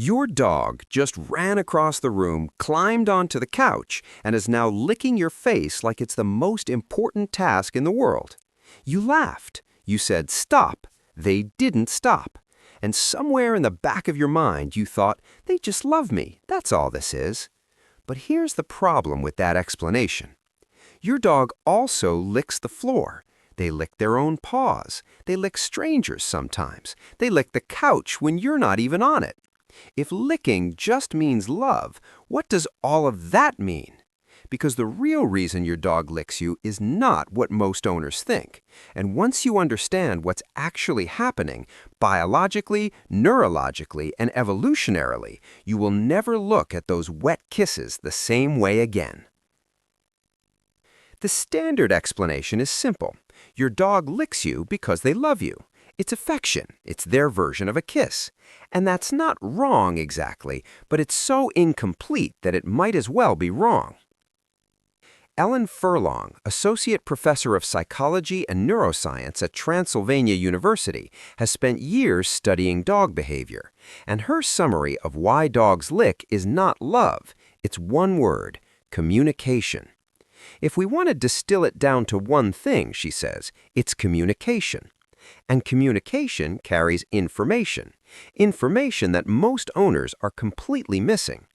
Your dog just ran across the room, climbed onto the couch, and is now licking your face like it's the most important task in the world. You laughed. You said, "Stop." They didn't stop. And somewhere in the back of your mind, you thought, "They just love me. That's all this is." But here's the problem with that explanation. Your dog also licks the floor. They lick their own paws. They lick strangers sometimes. They lick the couch when you're not even on it. If licking just means love, what does all of that mean? Because the real reason your dog licks you is not what most owners think. And once you understand what's actually happening, biologically, neurologically, and evolutionarily, you will never look at those wet kisses the same way again. The standard explanation is simple. Your dog licks you because they love you. It's affection. It's their version of a kiss. And that's not wrong exactly, but it's so incomplete that it might as well be wrong. Ellen Furlong, Associate Professor of Psychology and Neuroscience at Transylvania University, has spent years studying dog behavior. And her summary of why dogs lick is not love. It's one word: communication. If we want to distill it down to one thing, she says, it's communication. And communication carries information. Information that most owners are completely missing.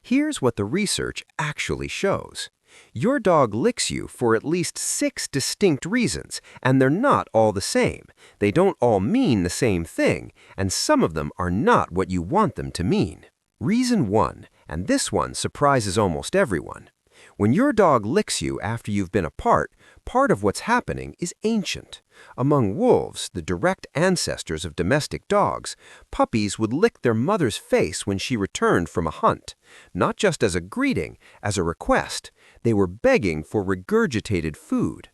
Here's what the research actually shows. Your dog licks you for at least 6 distinct reasons, and they're not all the same. They don't all mean the same thing, and some of them are not what you want them to mean. Reason 1, and this one surprises almost everyone. When your dog licks you after you've been apart, part of what's happening is ancient. Among wolves, the direct ancestors of domestic dogs, puppies would lick their mother's face when she returned from a hunt, not just as a greeting, as a request. They were begging for regurgitated food.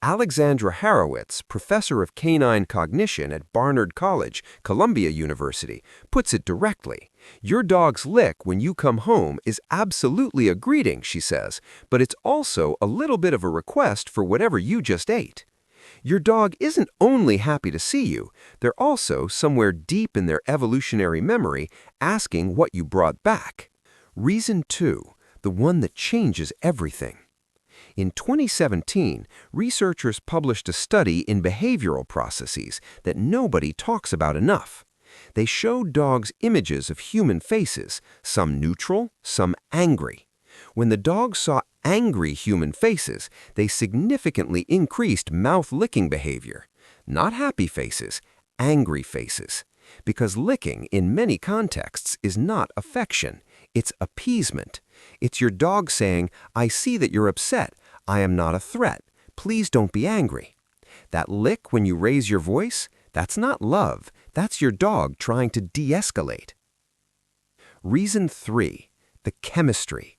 Alexandra Horowitz, professor of canine cognition at Barnard College, Columbia University, puts it directly. Your dog's lick when you come home is absolutely a greeting, she says, but it's also a little bit of a request for whatever you just ate. Your dog isn't only happy to see you, they're also, somewhere deep in their evolutionary memory, asking what you brought back. Reason 2, the one that changes everything. In 2017, researchers published a study in behavioral processes that nobody talks about enough. They showed dogs images of human faces, some neutral, some angry. When the dogs saw angry human faces, they significantly increased mouth-licking behavior. Not happy faces, angry faces. Because licking, in many contexts, is not affection. It's appeasement. It's your dog saying, "I see that you're upset. I am not a threat. Please don't be angry." That lick when you raise your voice, that's not love. That's your dog trying to de-escalate. Reason 3, the chemistry.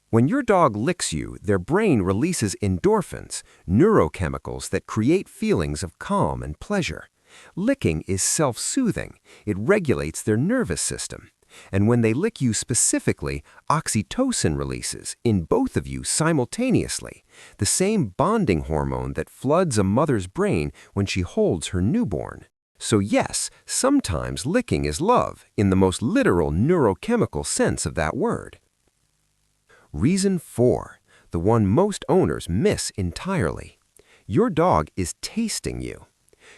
When your dog licks you, their brain releases endorphins, neurochemicals that create feelings of calm and pleasure. Licking is self-soothing. It regulates their nervous system. And when they lick you specifically, oxytocin releases in both of you simultaneously, the same bonding hormone that floods a mother's brain when she holds her newborn. So yes, sometimes licking is love, in the most literal neurochemical sense of that word. Reason 4, the one most owners miss entirely. Your dog is tasting you.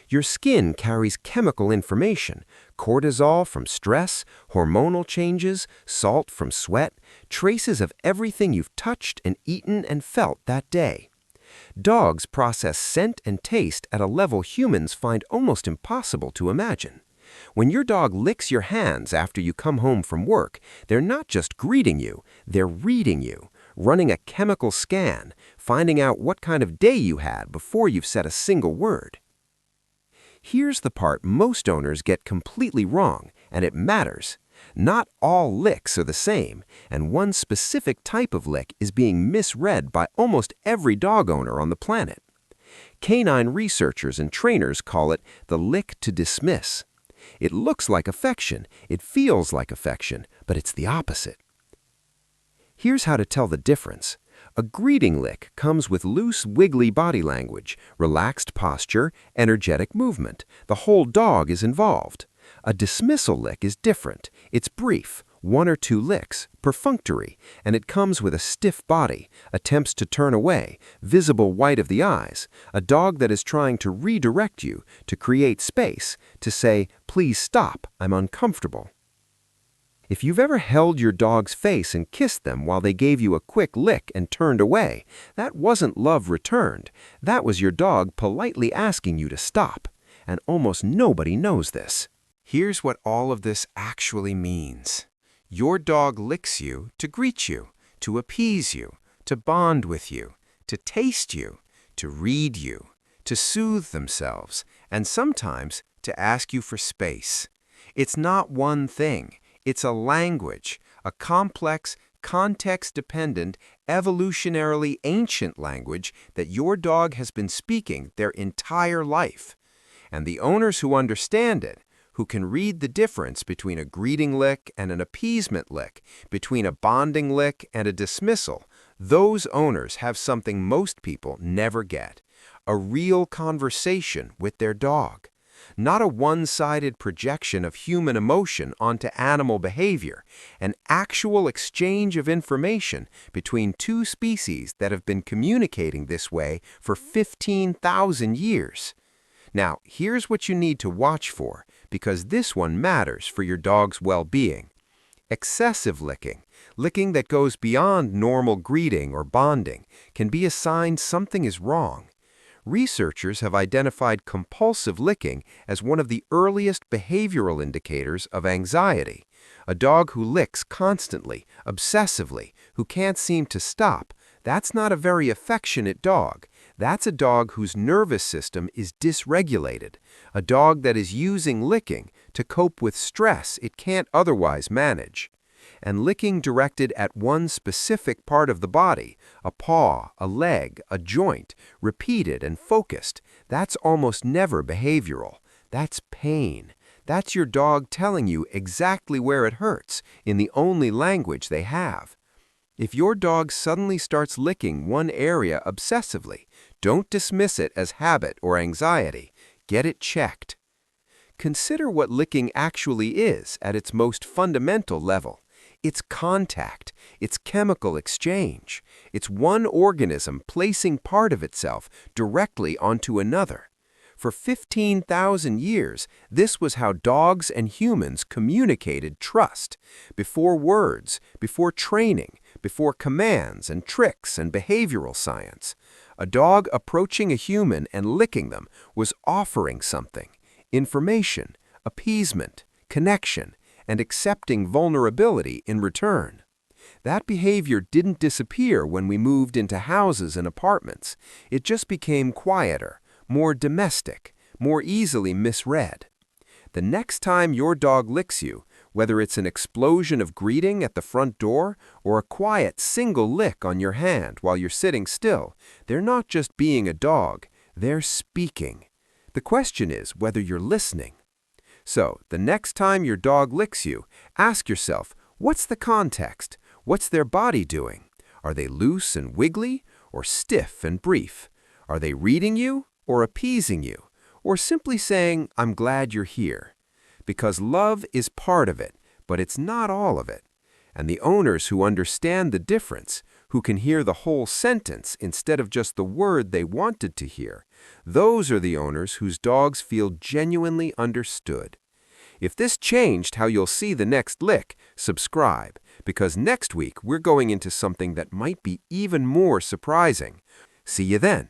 Your skin carries chemical information, cortisol from stress, hormonal changes, salt from sweat, traces of everything you've touched and eaten and felt that day. Dogs process scent and taste at a level humans find almost impossible to imagine. When your dog licks your hands after you come home from work, they're not just greeting you, they're reading you, running a chemical scan, finding out what kind of day you had before you've said a single word. Here's the part most owners get completely wrong, and it matters. Not all licks are the same, and one specific type of lick is being misread by almost every dog owner on the planet. Canine researchers and trainers call it the lick to dismiss. It looks like affection, it feels like affection, but it's the opposite. Here's how to tell the difference. A greeting lick comes with loose, wiggly body language, relaxed posture, energetic movement. The whole dog is involved. A dismissal lick is different. It's brief, 1 or 2 licks, perfunctory, and it comes with a stiff body, attempts to turn away, visible white of the eyes, a dog that is trying to redirect you, to create space, to say, "Please stop, I'm uncomfortable." If you've ever held your dog's face and kissed them while they gave you a quick lick and turned away, that wasn't love returned. That was your dog politely asking you to stop. And almost nobody knows this. Here's what all of this actually means. Your dog licks you to greet you, to appease you, to bond with you, to taste you, to read you, to soothe themselves, and sometimes to ask you for space. It's not one thing. It's a language, a complex, context-dependent, evolutionarily ancient language that your dog has been speaking their entire life. And the owners who understand it, who can read the difference between a greeting lick and an appeasement lick, between a bonding lick and a dismissal, those owners have something most people never get: a real conversation with their dog. Not a one-sided projection of human emotion onto animal behavior, an actual exchange of information between two species that have been communicating this way for 15,000 years. Now, here's what you need to watch for, because this one matters for your dog's well-being. Excessive licking, licking that goes beyond normal greeting or bonding, can be a sign something is wrong. Researchers have identified compulsive licking as one of the earliest behavioral indicators of anxiety. A dog who licks constantly, obsessively, who can't seem to stop, that's not a very affectionate dog. That's a dog whose nervous system is dysregulated, a dog that is using licking to cope with stress it can't otherwise manage. And licking directed at one specific part of the body, a paw, a leg, a joint, repeated and focused, that's almost never behavioral. That's pain. That's your dog telling you exactly where it hurts in the only language they have. If your dog suddenly starts licking one area obsessively, don't dismiss it as habit or anxiety. Get it checked. Consider what licking actually is at its most fundamental level. It's contact. It's chemical exchange. It's one organism placing part of itself directly onto another. For 15,000 years, this was how dogs and humans communicated trust. Before words, before training, before commands and tricks and behavioral science. A dog approaching a human and licking them was offering something: information, appeasement, connection, and accepting vulnerability in return. That behavior didn't disappear when we moved into houses and apartments. It just became quieter, more domestic, more easily misread. The next time your dog licks you, whether it's an explosion of greeting at the front door or a quiet single lick on your hand while you're sitting still, they're not just being a dog, they're speaking. The question is whether you're listening. So, the next time your dog licks you, ask yourself, what's the context? What's their body doing? Are they loose and wiggly, or stiff and brief? Are they reading you, or appeasing you, or simply saying, "I'm glad you're here"? Because love is part of it, but it's not all of it. And the owners who understand the difference, who can hear the whole sentence instead of just the word they wanted to hear, those are the owners whose dogs feel genuinely understood. If this changed how you'll see the next lick, subscribe, because next week we're going into something that might be even more surprising. See you then.